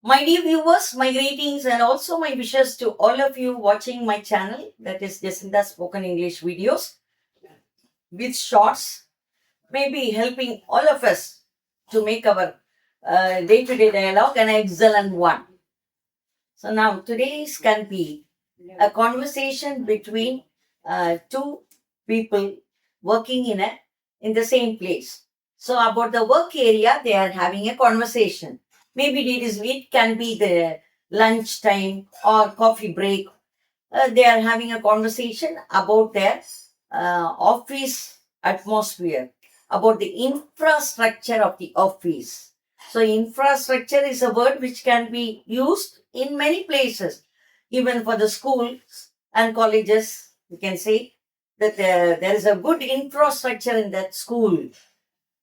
My dear viewers, my greetings and also my wishes to all of you watching my channel, that is Jacinda Spoken English videos with shorts, maybe helping all of us to make our day-to-day dialogue an excellent one. So now today's can be a conversation between two people working in the same place. So about the work area, they are having a conversation. Maybe it can be the lunch time or coffee break. They are having a conversation about their office atmosphere, about the infrastructure of the office. So infrastructure is a word which can be used in many places, even for the schools and colleges. We can say that there is a good infrastructure in that school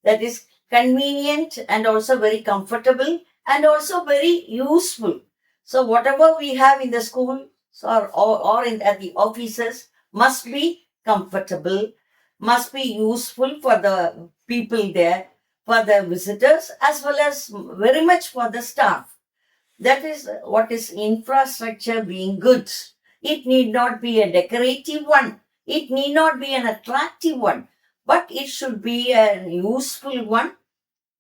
that is convenient and also very comfortable and also very useful. So whatever we have in the school or at the offices must be comfortable, must be useful for the people there, for the visitors, as well as very much for the staff. That is what is infrastructure being good. It need not be a decorative one. It need not be an attractive one, but it should be a useful one.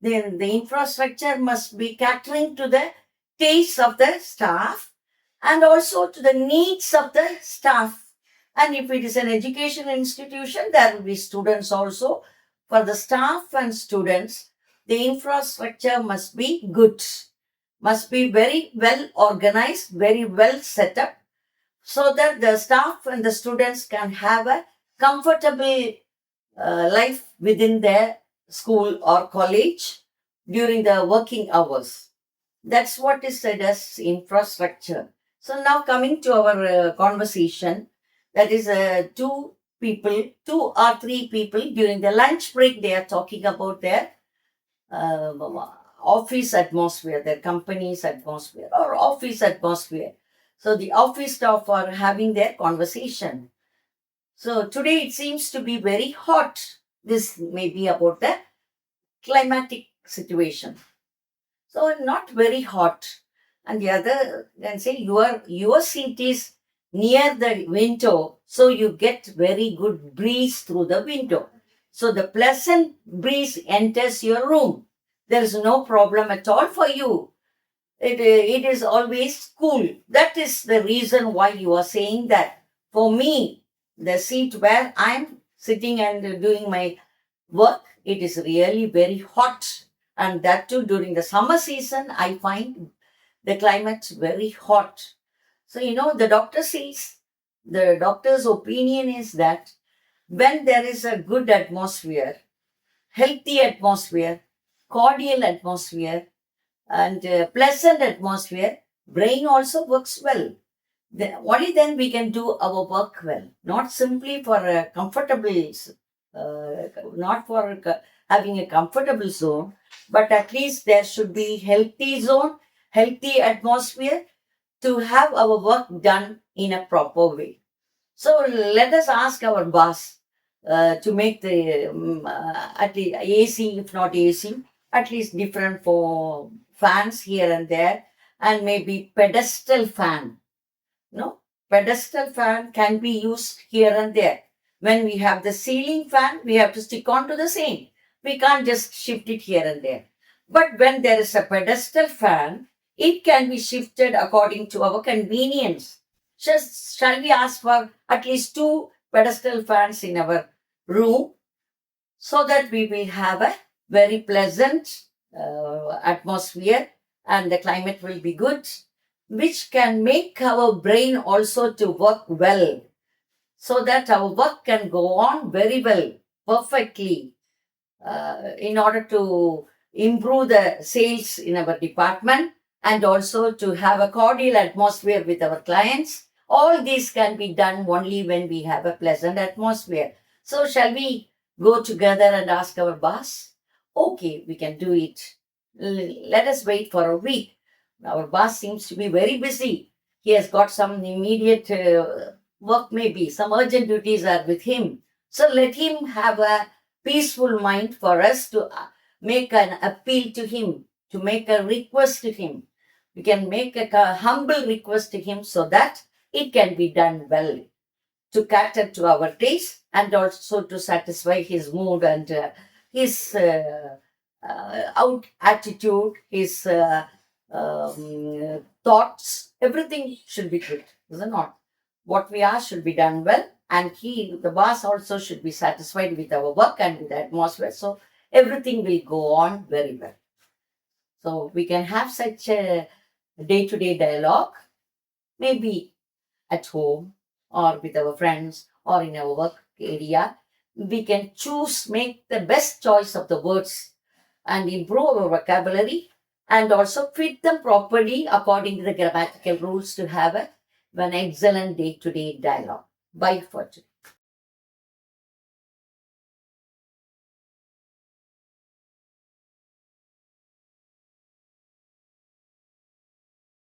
Then the infrastructure must be catering to the tastes of the staff and also to the needs of the staff. And if it is an education institution, there will be students also. For the staff and students, the infrastructure must be good, must be very well organized, very well set up, so that the staff and the students can have a comfortable life within their school or college during the working hours. That's what is said as infrastructure. So now coming to our conversation, that is two people, two or three people during the lunch break, they are talking about their uh, office atmosphere, their company's atmosphere or office atmosphere. So the office staff are having their conversation. So today it seems to be very hot. This may be about the climatic situation. So not very hot. And the other can say your seat is near the window, so you get very good breeze through the window. So the pleasant breeze enters your room. There is no problem at all for you. It is always cool. That is the reason why you are saying that. For me, the seat where I'm sitting and doing my work, it is really very hot. And that too during the summer season, I find the climate very hot. So, the doctor's opinion is that when there is a good atmosphere, healthy atmosphere, cordial atmosphere, and pleasant atmosphere, brain also works well. Only then we can do our work well, not simply for a comfortable, not for having a comfortable zone, but at least there should be healthy zone, healthy atmosphere to have our work done in a proper way. So let us ask our boss to make the at least AC, if not AC, at least different for fans here and there, and maybe pedestal fan. No, pedestal fan can be used here and there. When we have the ceiling fan, we have to stick on to the same. We can't just shift it here and there. But when there is a pedestal fan, it can be shifted according to our convenience. Just shall we ask for at least two pedestal fans in our room so that we will have a very pleasant atmosphere and the climate will be good, which can make our brain also to work well, so that our work can go on very well, perfectly, in order to improve the sales in our department and also to have a cordial atmosphere with our clients. All these can be done only when we have a pleasant atmosphere. So, shall we go together and ask our boss? Okay, we can do it. Let us wait for a week. Our boss seems to be very busy. He has got some immediate work, maybe some urgent duties are with him. So, let him have a peaceful mind for us to make an appeal to him, to make a request to him. We can make a humble request to him so that it can be done well to cater to our taste and also to satisfy his mood and his out attitude, his thoughts. Everything should be good, is it not? What we ask should be done well, and the boss, also should be satisfied with our work and with the atmosphere. So everything will go on very well. So we can have such a day-to-day dialogue, maybe at home or with our friends or in our work area. We can make the best choice of the words and improve our vocabulary and also fit them properly according to the grammatical rules to have an excellent day-to-day dialogue. Bye for today.